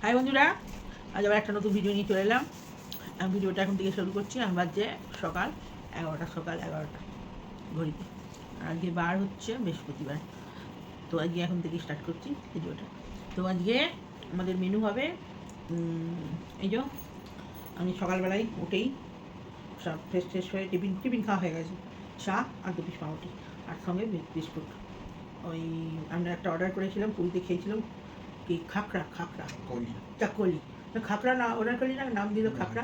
High বন্ধুরা, আজ আবার একটা নতুন ভিডিও নিয়ে চলে এলাম। আমি ভিডিওটা এখন থেকে শুরু করছি। আমার বাজে সকাল 11টা ঘড়িতে। আর আজকে বার হচ্ছে বৃহস্পতিবার। তো আজকে এখন থেকে স্টার্ট করছি ভিডিওটা। তো আজকে আমাদের মেনু হবে এই যে আমি সকালবেলায় উঠেই সব ফ্রেশ হয়ে টিফিন খাওয়া হয়ে গেছে। চা আর 2 পিস পাউরুটি আর সঙ্গে বিস্কুট। ওই আমরা একটা অর্ডার করেছিলাম, পুরীতে খেয়েছিলাম কি খাকরা চাকলি। খাকরা না অর্ডার করি না, নাম দিল খাকরা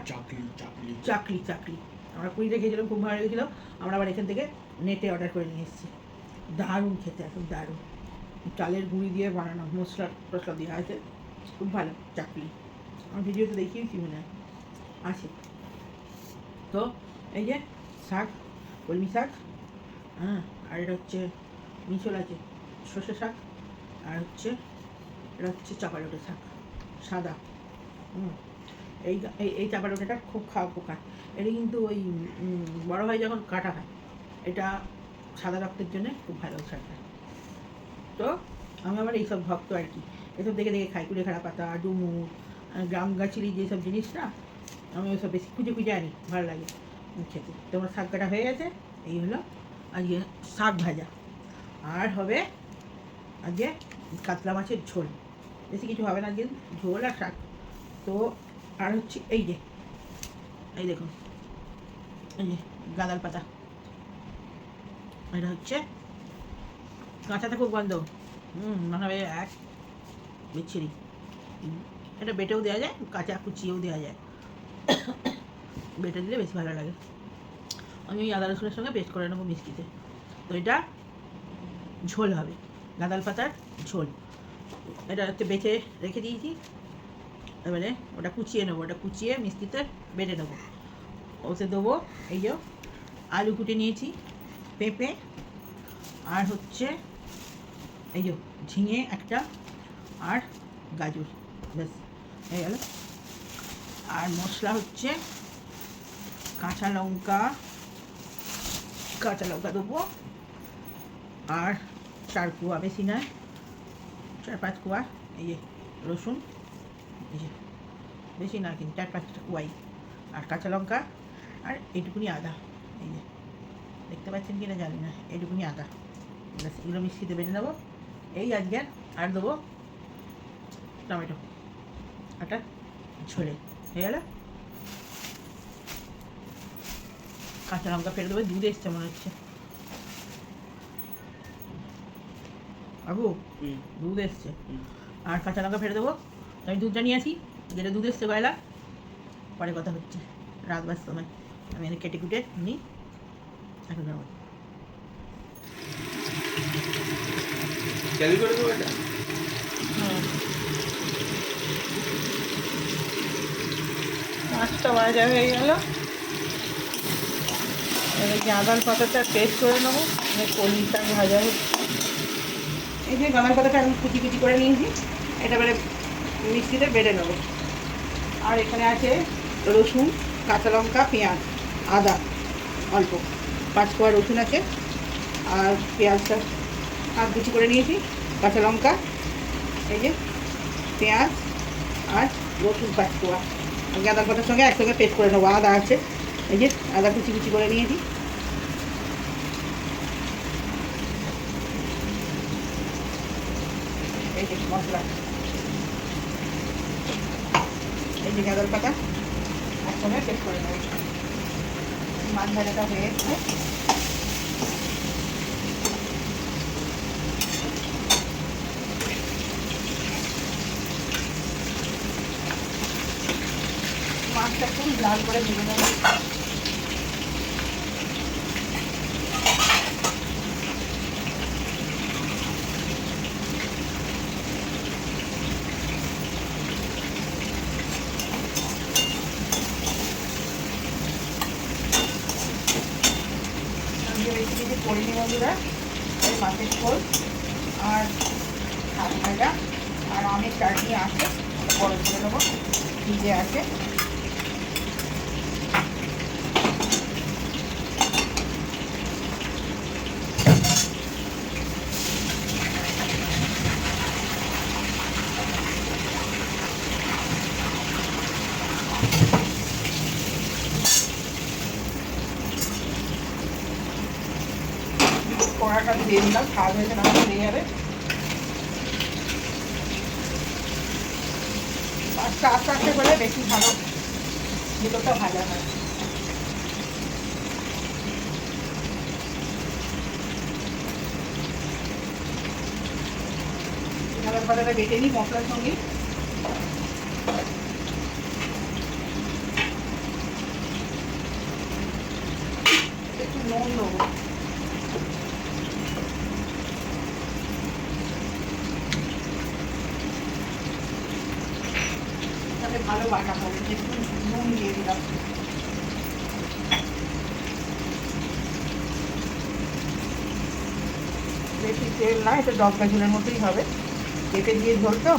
চাকলি। আমরা পুরীতে খেয়েছিলাম, খুব ভালো লেগেছিলো। আমরা আবার এখান থেকে নেটে অর্ডার করে নিয়ে এসেছি। দারুণ খেতে, একদম দারুণ। চালের গুঁড়ি দিয়ে বানানো, মশলা টসলা দেওয়া আছে, খুব ভালো চাকলি। আমার ভিডিওতে দেখিয়েছি মনে হয় আছে। তো এই যে শাক, কলমি শাক, হ্যাঁ, আর এটা হচ্ছে মিশল আছে সর্ষে শাক, আর হচ্ছে এটা হচ্ছে চাপালোটে শাক সাদা। এই এই চাপালোটাটা খুব খাওয়া পোকা। এটা কিন্তু ওই বড় হয় যখন কাটা হয়, এটা সাদা রক্তের জন্য খুব ভালো শাকটা। তো আমি আবার এইসব ভক্ত আর কি, এসব দেখে দেখে খাই। কুলেখাড়া পাতা, ডুমুর, গ্রাম গাছলি যেসব জিনিস না, আমি ওইসব বেশি খুঁজে আনি, ভালো লাগে খেতে। তোমার শাক কাটা হয়ে গেছে। এই হলো আজকে শাক ভাজা। আর হবে আজকে কাতলা মাছের ঝোল। বেশি কিছু হবে না আজকে, ঝোল আর শাক। তো আর হচ্ছে এই দেখুন, এই যে গাঁদাল পাতা, এটা হচ্ছে কাঁচাতে খুব গন্ধ, মনে হবে এক বিচ্ছিরি। এটা বেটেও দেওয়া যায়, কাঁচা কুচিয়েও দেওয়া যায়। বেটে দিলে বেশি ভালো লাগে। আমি ওই আদা রসুনের সঙ্গে পেস্ট করে নেবো মিষ্টিতে। তো এটা ঝোল হবে, গাঁদাল পাতার ঝোল। এটা হচ্ছে বেছে রেখে দিয়েছি। এবারে ওটা কুচিয়ে নেবো, ওটা কুচিয়ে মিষ্টিতে বেটে নেবো। ওতে দেবো এই যে আলু কুটে নিয়েছি, পেঁপে, আর হচ্ছে এই যে ঝিঙে একটা, আর গাজর, ব্যাস হয়ে গেল। আর মশলা হচ্ছে কাঁচা লঙ্কা দেবো, আর 4 কোয়া, বেশি নয়, 4-5 কোয়া এই যে রসুন, এই যে বেশি না কিন্তু 4-5টা কোয়াই, আর কাঁচা লঙ্কা, আর এইটুকুনি আদা। এই যে দেখতে পাচ্ছেন কিনা জানি না, এইটুকুনি আদা। ব্যাস এগুলো মিষ্টিতে বেটে নেবো। এই আজকে আর দেবো টমেটো, একটা ঝোলে হয়ে গেল। কাঁচা লঙ্কা ফেলে দেবো, দুধ এসছে মনে হচ্ছে। বাবু দুধ এসছে। আর কাঁচা লঙ্কা ফেলে দেবো। আমি দুধটা নিয়ে আসি, যেটা দুধ এসছে গয়লা, পরে কথা হচ্ছে। রাত বাস সময় আমি এনে কেটে কুটে নিই এখন যাবো। মাছটা ভাজা হয়ে গেল। এবার গাঁদাল পাতাটা পেস্ট করে নেবো। কলমি শাক ভাজা হচ্ছে। এই যে গাঁদাল পাতাটা আমি কুচি করে নিয়েছি, এটা এবারে মিক্সিতে বেটে নেবো। আর এখানে আছে রসুন, কাঁচা লঙ্কা, পেঁয়াজ, আদা অল্প, 5 কোয়া রসুন আছে, আর পেঁয়াজটা হাফ কুচি করে নিয়েছি, কাঁচা লঙ্কা, এই যে পেঁয়াজ আর রসুন 5 কোয়া, গাঁদাল পাতার সঙ্গে একসঙ্গে পেস্ট করে নেবো। আদা আছে, এই যে আদা কুচি করে নিয়েছি। এই যে মশলা, এই যে গাঁদাল পাতা একসঙ্গে পেস্ট করে নেবো। মাছ ভাজাটা হয়ে গেছে। মাছটা খুব লাল করে ভেজে নেবো। রেসিপিটি করে নিই বন্ধুরা, এই মাছের ঝোল আর শাক ভাজা আর আমের চাটনি আছে, পরে করে নেবো, ফ্রিজে আছে। চাটা দিয়ে দিলাম, স্বাদ হয়েছে না হয়ে যাবে। আস্তে আস্তে আস্তে করে বেশি ভালো ভিতরটা ভাজা হয়। আদার পাতাটা বেটে নিই মশলার সঙ্গে। একটু নুন দেবো, তাতে ভালো বাটা হবে। একটু নুন দিয়ে দিলাম। বেশি তেল না, এটা দরকার ঝোলের মতোই হবে, কেটে দিয়ে ঝোল তো।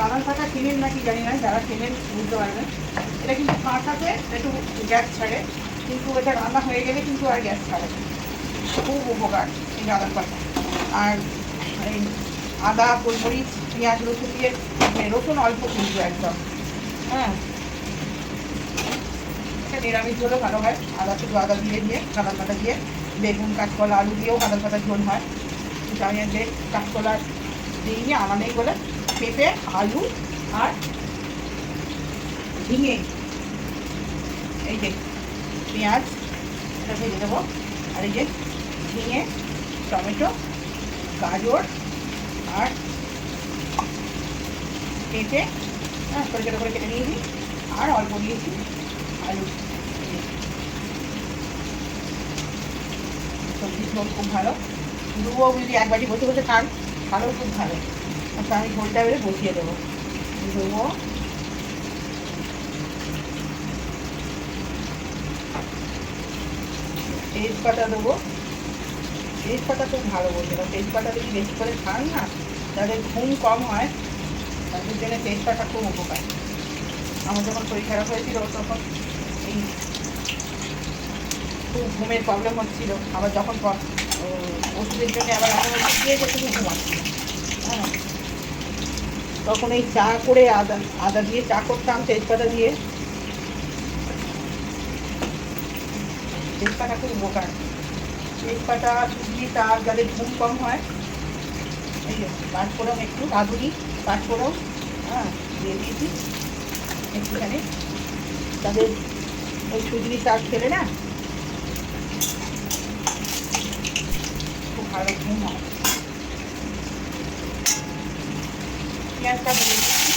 আদার পাতা কিনেন নাকি জানি না, যারা কিনেন বুঝতে পারবেন। এটা কিন্তু কাঁচাতে একটু গ্যাস ছাড়ে, কিন্তু এটা রান্না হয়ে গেলে কিন্তু আর গ্যাস ছাড়ে। খুব উপকার এই আদার পাতা। আর এই আদা, গোলমরিচ, পেঁয়াজ, রসুন দিয়ে, রসুন অল্প কিন্তু একদম, হ্যাঁ। এটা নিরামিষ ঝোলও ভালো হয়, শুধু আদা দিয়ে আদার পাতা দিয়ে। বেগুন, কাঁচকলা, আলু দিয়েও আদার পাতা ঝোল হয়, কিন্তু আমি যে কাঁচকলা দিইনি, আনানেই বলে পেঁপে, আলু আর ঝিঙে, এই যে পেঁয়াজ এটা ভেজে দেবো, আর এই যে ঝিঙে, টমেটো, গাজর আর পেঁপে, হ্যাঁ, ছোটো ছোটো করে কেটে নিয়েছি, আর অল্প দিয়েছি আলু। সবজির ঝোল খুব ভালো। দুবো যদি এক বাটি বসে বসে খান তাহলেও খুব ভালো। আচ্ছা, আমি ঝোলটা এবারে বসিয়ে দেবো। দেবো তেজপাতা, দেবো তেজপাতা খুব ভালো বলছিলাম। তেজপাতা যদি বেশি করে খান না, যাদের ঘুম কম হয় তাদের জন্য তেজপাতা খুব উপকার। আমার যখন শরীর খারাপ হয়েছিল তখন এই খুব ঘুমের প্রবলেম হচ্ছিল, আবার যখন ওষুধের জন্য আবার আমার ওষুধ দিয়েছে শুধু ঘুমাচ্ছিল, হ্যাঁ, তখন এই চা করে আদা দিয়ে চা করতাম তেজপাতা দিয়ে। তেজপাতা খুব উপকার। তেজপাতা, সুজি, তার যাদের ঘুম কম হয়, এই যে পাঁচফোড়ন, একটু রাঁধুনি পাঁচফোড়ন, হ্যাঁ, দিয়ে দিয়েছি একটুখানি। তাদের ওই সুজি শাক খেলে না খুব ভালো ঘুম হয়। পেঁয়াজটা ভেজে দিচ্ছি।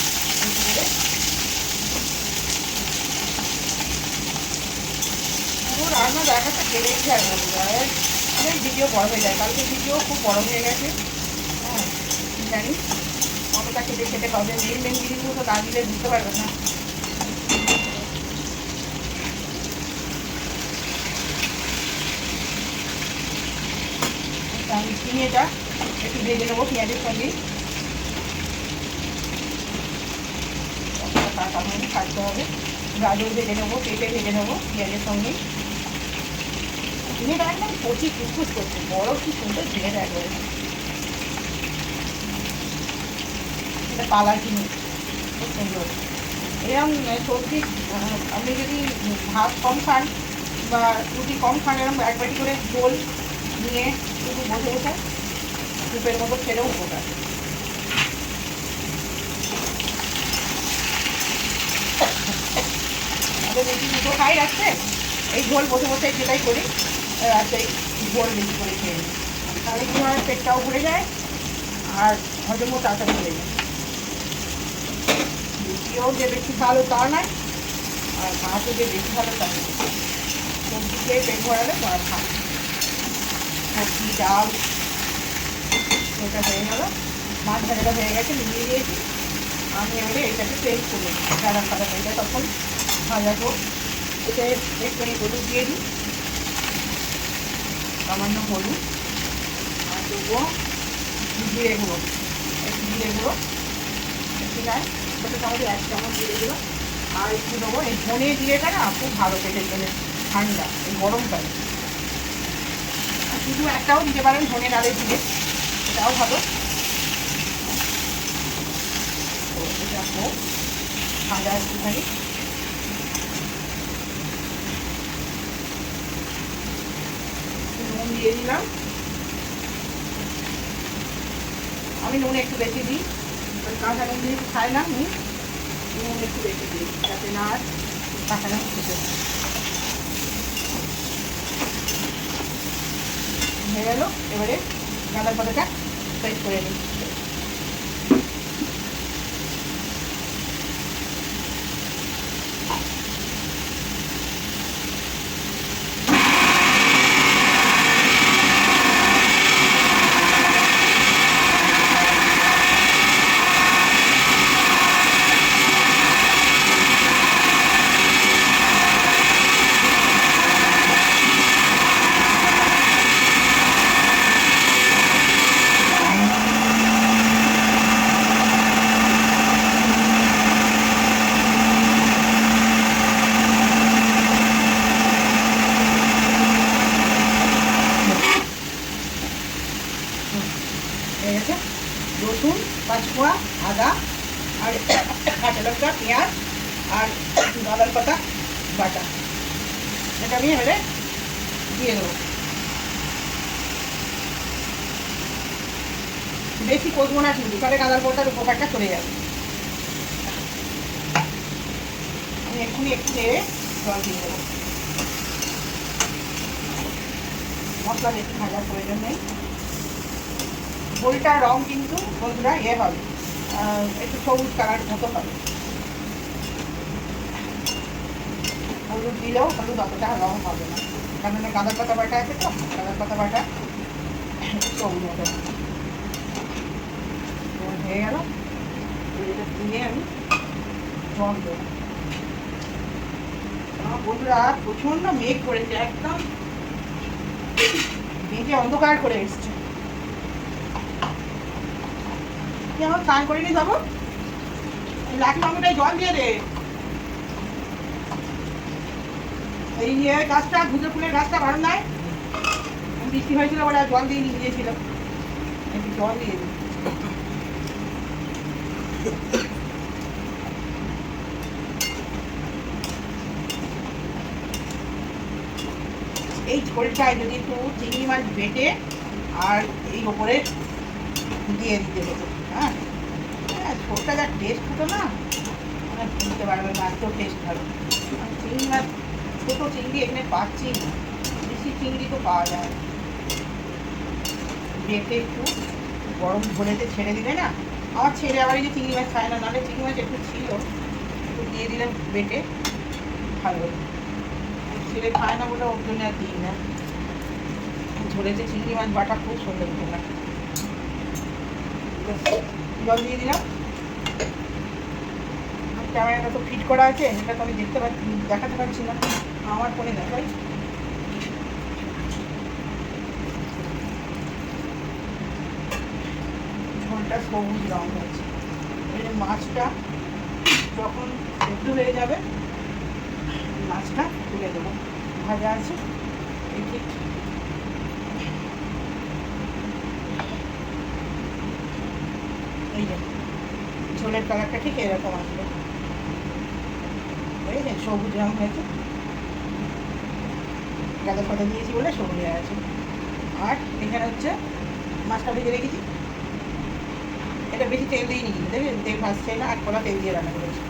রান্না দেখাটা কেড়েই যায়, অনেক ভিডিও বড় হয়ে যায়। কালকে ভিডিও খুব বড় হয়ে গেছে, হ্যাঁ, জানি কতটা খেতে খেতে হবে। মেন জিনিসগুলো তো না দিলে বুঝতে পারবে না। আমি চিনিটা একটু ভেজে নেবো পেঁয়াজের সঙ্গে। কাটা হয়ে থাকতে হবে। গাজর ভেজে নেবো, পেঁপে ভেজে নেবো পেঁয়াজের সঙ্গে। চিনিটা একদম কচি ফুসফুস করছে, বড় কি সুন্দর ঝিঙে একবারে। এটা পালা চিনি, খুব সুন্দর। এরকম সবজি আপনি যদি ভাত কম খান বা রুটি কম খান, এরকম এক বাটি করে ঝোল নিয়ে শুধু বসে বসে স্যুপের মতো খেলেও উপকার। আমাদের রুটি দুটো খাই রাখছে, এই ঝোল বসে বসে যেটাই করি রাতে ঝোল বেশি করে খেয়ে নিই। তাহলে কি হয়, পেটটাও ভরে যায় আর হজমও তাড়াতাড়ি হয়ে যায়। রুটিও যে বেশি ভালো তা নয়, আর ভাতও যে বেশি ভালো তা নয়। সবজি খেয়ে পেট ভরালে ভাত, সবজি, ডাল, এটা হয়ে গেল। মাছ ভাজাটা হয়ে গেছে, নিয়ে দিয়েছি। আমি এবারে এটাকে পেস্ট করে আদার পাতাটা, এটা তখন ভাজা হোক। এতে একটুখানি হলুদ দিয়ে দিই, সামান্য হলুদ, আর দেবো জিরে গুঁড়ো, একটু জিরে গুঁড়ো, একটু গায়ে ছোটো চামচে 1 চামচ জিরে গুঁড়ো, আর একটু দেবো এই ধনে জিরেটা না খুব ভালো পেটের জন্য, ঠান্ডা এই গরমকালে। আর শুধু একটাও দিতে পারেন ধনে ডালের জিরে, এটাও ভালো। তো এটা হোক, ভাজা একটুখানি। নুন দিয়ে দিলাম, আমি নুন একটু বেশি দিই, কাঁচা নুন দিয়ে খাই না, নুন একটু বেশি দিই যাতে না আর কাঁচা নুন খেতে। হয়ে গেল, এবারে গাঁদার পাতাটা পেস্ট করে নিই। রসুন, পাঁচফোড়া, আদা আর কাঁচা লঙ্কা, পেঁয়াজ আর গাঁদার পাতা বাটা, এটা আমি এবারে দিয়ে দেবো। বেশি কষবো না কিন্তু, তাহলে গাঁদার পাতার উপকারটা চলে যাবে। আমি এক্ষুনি একটু নেড়ে জল দিয়ে দেবো। মশলা বেশি ভাজার প্রয়োজন নেই। ঝোলটার রং কিন্তু বন্ধুরা হবে, একটু সবুজ কালার মতো হবে। হলুদ দিলেও হলুদ অতটা রং হবে না, কারণ গাঁদার পাতা বাটা আছে তো, গাঁদার পাতা বাটা সবুজ মতো হয়ে গেল। এটা দিয়ে আমি জল দেবো। বন্ধুরা প্রচণ্ড মেঘ করেছে, একদম মেঘে অন্ধকার করে এসছে। আমার স্নান করে নিয়ে যাবো, লাঠি মামুটাই জল দিয়ে দে। এই গাছটা, গুজো ফুলের গাছটা ভালো নয়, বৃষ্টি হয়েছিল বলে জল দিয়ে নিয়ে গিয়েছিল, একটু জল দিয়ে দিই। এই ঝোলটায় যদি একটু চিংড়ি মাছ বেটে আর এই ওপরে দিয়ে দিতে হতো, হ্যাঁ ঝোলটা যা টেস্ট হতো না, মানে বুঝতে পারবে না, এত টেস্ট ভালো। চিংড়ি মাছ, ছোটো চিংড়ি এখানে পাচ্ছি না, বেশি চিংড়ি তো পাওয়া যায়। বেটে একটু গরম ঝোলেতে ছেড়ে দিলে না, আমার ছেলে আবার এই যে চিংড়ি মাছ খায় না, নাহলে চিংড়ি মাছ একটু ছিল, একটু দিয়ে দিলাম বেটে, ভালো। ছেলে খায় না বলে ওর জন্য আর দিই না। ঝোলেতে চিংড়ি মাছ বাটা খুব সুন্দর লাগে। জল দিয়ে দিলাম। ক্যামেরাটা তো ফিট করা আছে, এটা তো আমি দেখাতে পারছি না, আমার ফোনে দেখাই। ঝোলটা সবুজ রং হয়েছে, এই মাছটা যখন একটু হয়ে যাবে মাছটা তুলে দেবো, ভাজা আছে এই ঠিক। এই যে ঝোলের কালারটা ঠিক এরকম আসবে, এই যে সবুজ রং হয়েছে, গাঁদা পাতা দিয়েছি বলে সবুজ হয়ে আছে। আর এখানে হচ্ছে মাছটা ভেজে রেখেছি, এটা বেশি তেল দিইনি কিন্তু, দেখবেন তেল ভাজছে না, এক কলা তেল দিয়ে রান্না করেছি,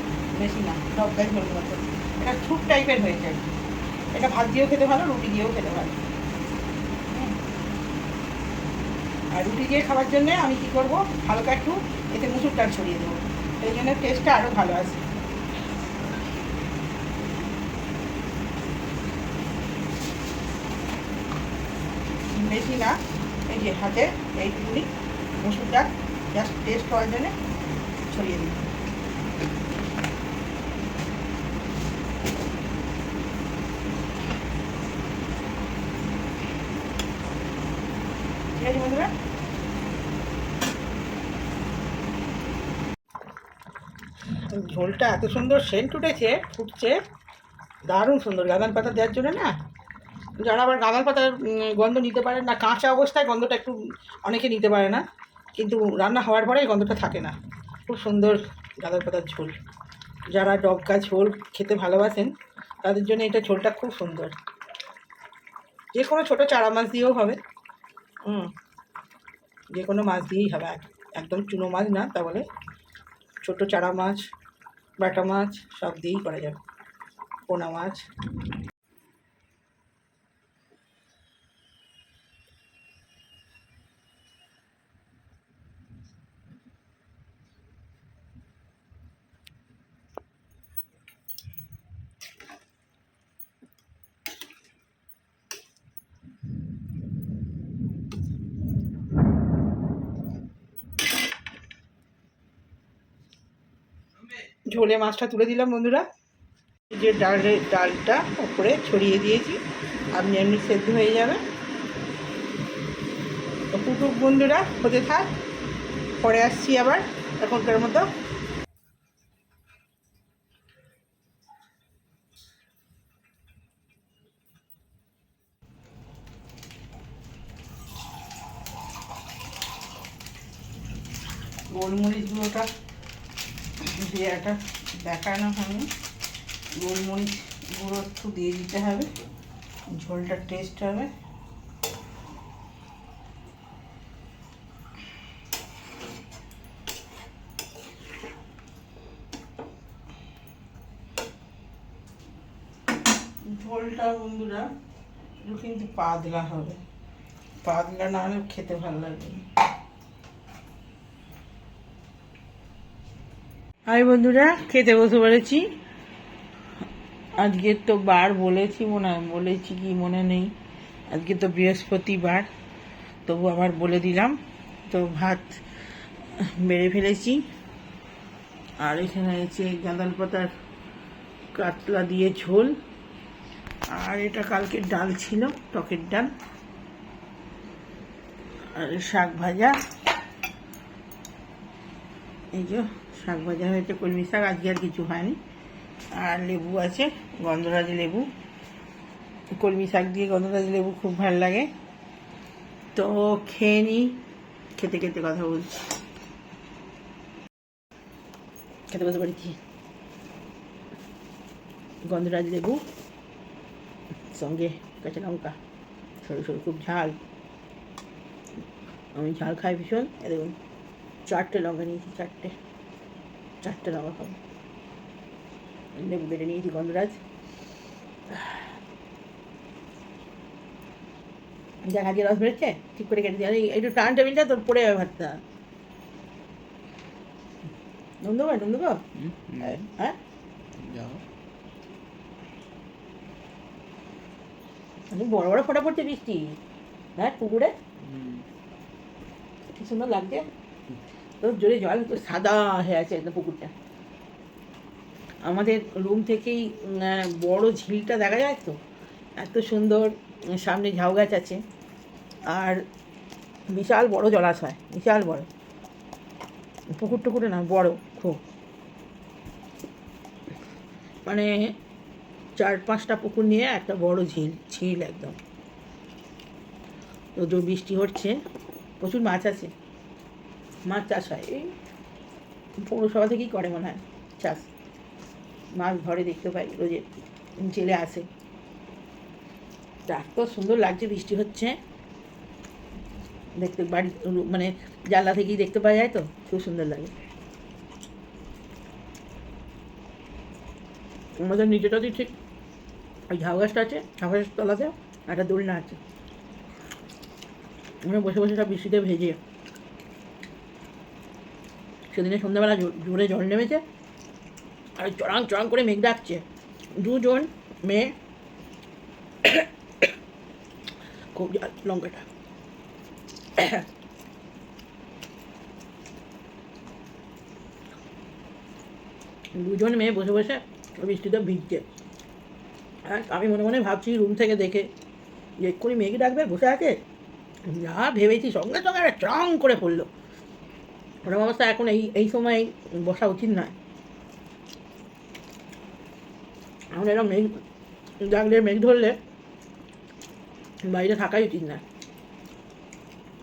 বেশি না, ডবদাই ঝোল মতো। এটা স্যুপ টাইপের হয়েছে, এটা ভাত দিয়েও খেতে ভালো, রুটি দিয়েও খেতে ভালো। আর রুটি দিয়ে খাওয়ার জন্য আমি কী করবো, হালকা একটু এতে মুসুর ডাল ছড়িয়ে দেবো, এই জন্য টেস্টটা আরও ভালো আসে। বেশি না, এই যে হাতে এইটুকুনি মুসুর ডাল জাস্ট টেস্ট হওয়ার জন্য ছড়িয়ে দিই। ঠিক আছে বন্ধুরা, ঝোলটা এত সুন্দর সেন্ট উঠেছে, ফুটছে দারুণ সুন্দর। গাঁদার পাতা দেওয়ার জন্য না, যারা আবার গাঁদার পাতার গন্ধ নিতে পারে না, কাঁচা অবস্থায় গন্ধটা একটু অনেকে নিতে পারে না, কিন্তু রান্না হওয়ার পরে এই গন্ধটা থাকে না। খুব সুন্দর গাঁদার পাতার ঝোল। যারা ডগা ঝোল খেতে ভালোবাসেন তাদের জন্য এটা ঝোলটা খুব সুন্দর। যে কোনো ছোটো চারা মাছ দিয়েও হবে, যে কোনো মাছ দিয়েই হবে, একদম চুনো মাছ না, তা বলে ছোটো চারা মাছ, বাটা মাছ সব দিয়েই করা যাবে, পোনা মাছ। ঝোলে মাছটা তুলে দিলাম বন্ধুরা, যে ডালটা উপরে ছড়িয়ে দিয়েছি, আপনি এমনি সেদ্ধ হয়ে যাবে। তো ফুটুক বন্ধুরা, হতে থাক, পরে আসছি আবার এখনকার মতো। গোলমরিচ গুঁড়োটা জিরাটা দেখানো হয়নি, গোলমরিচ গুঁড়ো একটু দিয়ে দিতে হবে, ঝোলটা টেস্ট হবে। ঝোলটা বন্ধুরা একটু কিন্তু পাতলা হবে, পাতলা না হলে খেতে ভালো লাগবে না। হাই বন্ধুরা, খেতে বসে পড়েছি। আজকে তো বার বলেছি কি মনে নেই, আজকে তো বৃহস্পতিবার, তবু আবার বলে দিলাম। তো ভাত বেড়ে ফেলেছি, আর এখানে আছে গাঁদাল পাতার কাতলা দিয়ে ঝোল, আর এটা কালকের ডাল ছিল, টকের ডাল, আর শাক ভাজা। এই যে শাক ভাজা হয়েছে, কলমি শাক, আজকে আর কিছু হয়নি। আর লেবু আছে, গন্ধরাজ লেবু, কলমি শাক দিয়ে গন্ধরাজ লেবু খুব ভালো লাগে। তো খেয়ে নিই, খেতে খেতে কথা বলছি। খেতে বসে পড়েছি, গন্ধরাজ লেবু সঙ্গে কাঁচা লঙ্কা, সরু সরু, খুব ঝাল, আমি ঝাল খাই ভীষণ। দেখুন 4টে লঙ্কা নিয়েছি, 4টে লঙ্কা খাবো। লেবু বেটে নিয়েছি গন্ধরাজ। দেখ আজকে রস বেরোচ্ছে, ঠিক করে কেটে দিয়ে একটু টান টেবিলটা তোর পড়ে যাবে ভাতটা। নুন দেবো, হ্যাঁ বড় বড় ফোঁটা পড়ছে বৃষ্টি, হ্যাঁ পুকুরে কি সুন্দর লাগছে, তো জোরে জল, তো সাদা হয়ে আছে একদম পুকুরটা। আমাদের রুম থেকেই বড় ঝিলটা দেখা যায়, তো এত সুন্দর, সামনে ঝাউ গাছ আছে, আর বিশাল বড় জলাশয়, বিশাল বড় পুকুর টুকুরে না, বড় খুব, মানে 4-5টা পুকুর নিয়ে একটা বড় ঝিল একদম। রোদ বৃষ্টি হচ্ছে, প্রচুর মাছ আছে, মাছ চাষ হয়, এই পৌরসভা থেকেই করে মনে হয় চাষ, মাছ ধরে দেখতে পাই, রোজে জেলে আসে। এত সুন্দর লাগছে, বৃষ্টি হচ্ছে, দেখতে বাড়ি মানে জানলা থেকেই দেখতে পাওয়া যায়, তো খুব সুন্দর লাগে। আমাদের নিচেটাতেই ঠিক ওই ঝাউ গাছটা আছে, ঝাউ গাছের তলাতে একটা দোলনা আছে, আমরা বসে বসে সব বৃষ্টিতে ভেজে। সেদিনে সন্ধ্যাবেলা জোরে জল নেমেছে, আর চড়াং চড়াং করে মেঘ ডাকছে, 2জন মেয়ে, খুব লঙ্কাটা, 2জন মেয়ে বসে বসে বৃষ্টিতে ভিজছে। আর আমি মনে মনে ভাবছি রুম থেকে দেখে যে এক্ষুনি মেঘ ডাকবে, বসে আছে, যা ভেবেছি সঙ্গে সঙ্গে একটা চড়াং করে পড়লো। ওরকম অবস্থা এখন এই সময় বসা উচিত নয়, এখন এরকম মেঘ ডাকলে, মেঘ ধরলে বাইরে থাকাই উচিত না,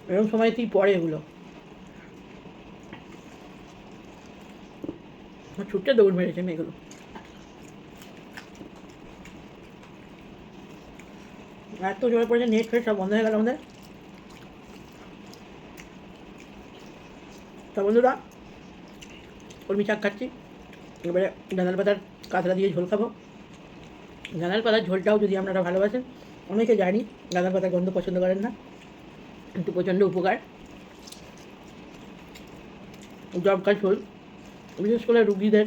এরকম সময় তুই পড়ে এগুলো। ছুটতে দৌড় মেরেছে মেয়েগুলো। এত জোরে পড়েছে, নেট ফেট সব বন্ধ হয়ে গেল আমাদের। তা বন্ধুরা, কলমি শাক খাচ্ছি, এবারে গাঁদাল পাতার কাতলা দিয়ে ঝোল খাবো। গাঁদাল পাতার ঝোলটাও যদি আপনারা ভালোবাসেন, অনেকে জানি গাঁদাল পাতার গন্ধ পছন্দ করেন না, কিন্তু প্রচণ্ড উপকার। জবকার ঝোল, বিশেষ করে রুগীদের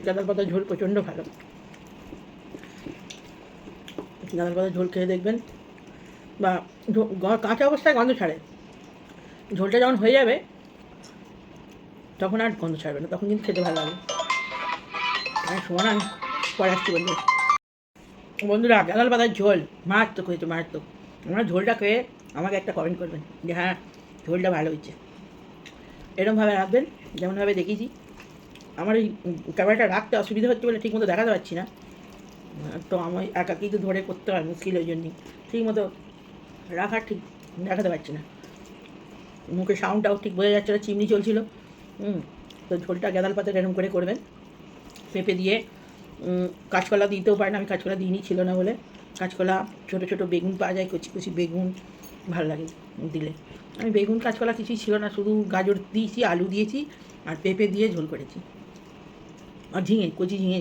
গাঁদাল পাতার ঝোল প্রচণ্ড ভালো। গাঁদাল পাতার ঝোল খেয়ে দেখবেন, বা কাঁচা অবস্থায় গন্ধ ছাড়ে, ঝোলটা যখন হয়ে যাবে তখন আর গন্ধ ছাড়বে না, তখন কিন্তু খেতে ভালো লাগে। শোনা আমি পরে আসছি বন্ধুরা, গাঁদাল পাতার ঝোল মারাত্মক হয়েছে, মারাত্মক। আমার ঝোলটা খেয়ে আমাকে একটা কমেন্ট করবেন যে হ্যাঁ ঝোলটা ভালো হয়েছে। এরকমভাবে রাখবেন যেমনভাবে দেখিয়েছি। আমার এই ক্যামেরাটা রাখতে অসুবিধা হচ্ছে বলে ঠিকমতো দেখাতে পারছি না, তো আমি একা কিন্তু ধরে করতে হয়, মুশকিল, ওই জন্যই ঠিকমতো রাখার ঠিক দেখাতে পারছি না। মুখে সাউন্ডটাও ঠিক বোঝা যাচ্ছে না, চিমনি চলছিল। তো ঝোলটা গাঁদাল পাতার এরকম করে করবেন। পেঁপে দিয়ে, কাঁচকলা দিতেও পারেন, আমি কাঁচকলা দিইনি, ছিল না বলে। কাঁচকলা, ছোটো ছোটো বেগুন পাওয়া যায়, কচি কচি বেগুন, ভালো লাগে দিলে। আমি বেগুন কাঁচকলা কিছুই ছিল না, শুধু গাজর দিয়েছি, আলু দিয়েছি, আর পেঁপে দিয়ে ঝোল করেছি। আর ঝিঙে, কচি ঝিঙে,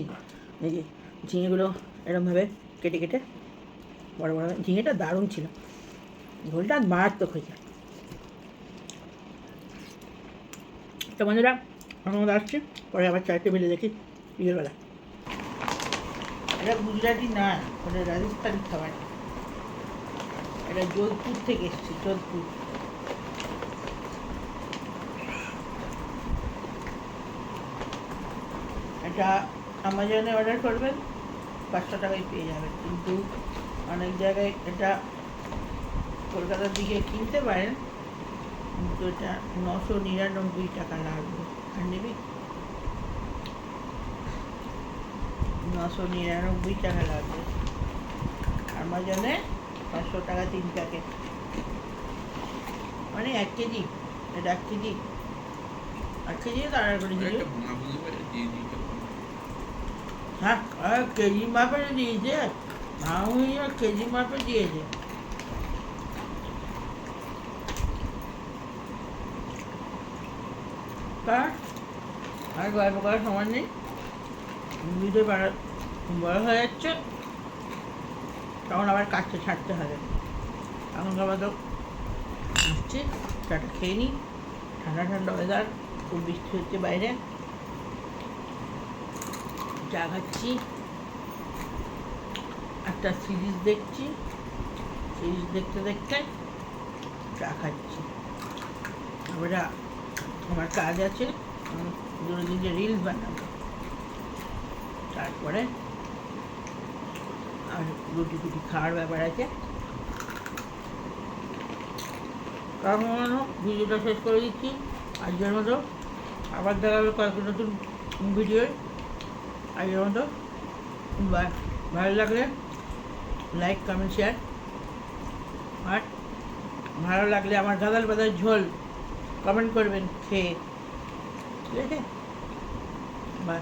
এই যে ঝিঙেগুলো এরকমভাবে কেটে কেটে বড় বড়, ঝিঙেটা দারুণ ছিল, ঝোলটা মারাত্মক হয়েছে। তো বন্ধুরা, আমরা আসছি, পরে আবার চারটে বেলে দেখি বিকেলবেলা। এটা গুজরাটি না, ওটা রাজস্থানি খাবার, এটা যোধপুর থেকে এসেছি, যোধপুর। এটা অ্যামাজনে অর্ডার করবেন, 500 টাকায় পেয়ে যাবেন, কিন্তু অনেক জায়গায় এটা কলকাতার দিকে কিনতে পারেন, কিন্তু এটা 999 টাকা লাগবে। আর নেবি 999 টাকা লাগবে, অ্যামাজনে 500 টাকা 3 প্যাকেট, মানে 1 কেজি। এটা 1 কেজি, 1 কেজি তো অর্ডার করে দিল। হ্যাঁ, কেজি মাপে দিয়েছে, আমি কেজি মাপে দিয়েছে। তা আর গল্প করার সময় নেই, ভিডিও বড় হয়ে যাচ্ছে, তখন আবার কাটতে ছাড়তে হবে। এখন আবার তো আসছে, চাটা খেয়ে নিই, ঠান্ডা ঠান্ডা ওয়েদার, খুব বৃষ্টি হচ্ছে বাইরে, চা খাচ্ছি, একটা সিরিজ দেখছি, সিরিজ দেখতে দেখতে চা খাচ্ছি। আমরা, আমার কাজ আছে, 2-3 রিলস বানাবো, তারপরে আর রুটি টুটি খাওয়ার ব্যাপার আছে। কারণ ভিডিওটা শেষ করে দিচ্ছি আজকের মতো, আবার দেখা হবে কয়েকটা নতুন ভিডিও। আজকের মতো বাই। ভালো লাগলে লাইক, কমেন্ট, শেয়ার, আর ভালো লাগলে আমার গাঁদাল পাতার ঝোল কমেন্ট করবেন খেয়ে, ঠিক আছে? বাই।